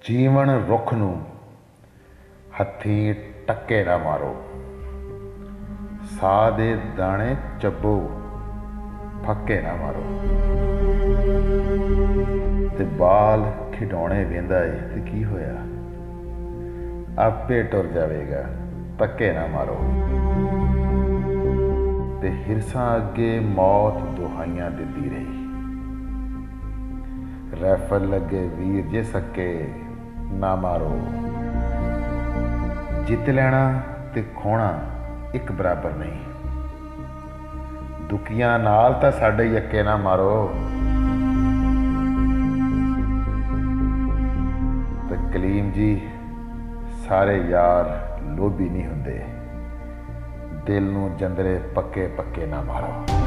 ਜੀਵਨ ਰੁੱਖ ਨੂੰ ਹੱਥੀਂ ਟੱਕੇ ਨਾ ਮਾਰੋ, ਸਾਹ ਦੇ ਦਾਣੇ ਚੱਬੋ, ਫੱਕੇ ਨਾ ਮਾਰੋ। ਤੇ ਬਾਲ ਖਿਡੌਣੇ ਵੇਂਦਾ ਏ ਤੇ ਕੀ ਹੋਇਆ, ਆਪੇ ਟੁਰ ਜਾਵੇਗਾ, ਧੱਕੇ ਨਾ ਮਾਰੋ। ਤੇ ਹਿਰਸਾਂ ਅੱਗੇ ਮੌਤ ਦੁਹਾਈਆਂ ਦਿੰਦੀ ਰਹੀ, ਰੈਫਲ ਲੱਗੇ ਵੀਰ ਜੇ ਸੱਕੇ ਨਾ ਮਾਰੋ। ਜਿੱਤ ਲੈਣਾ ਤੇ ਖੋਣਾ ਇੱਕ ਬਰਾਬਰ ਨਹੀਂ, ਦੁਖੀਆਂ ਨਾਲ ਤਾਂ ਸਾਡੇ ਯੱਕੇ ਨਾ ਮਾਰੋ। ਤੇ ਕਲੀਮ ਜੀ, ਸਾਰੇ ਯਾਰ ਲੋਭੀ ਨਹੀਂ ਹੁੰਦੇ, ਦਿਲ ਨੂੰ ਜੰਦਰੇ ਪੱਕੇ ਪੱਕੇ ਨਾ ਮਾਰੋ।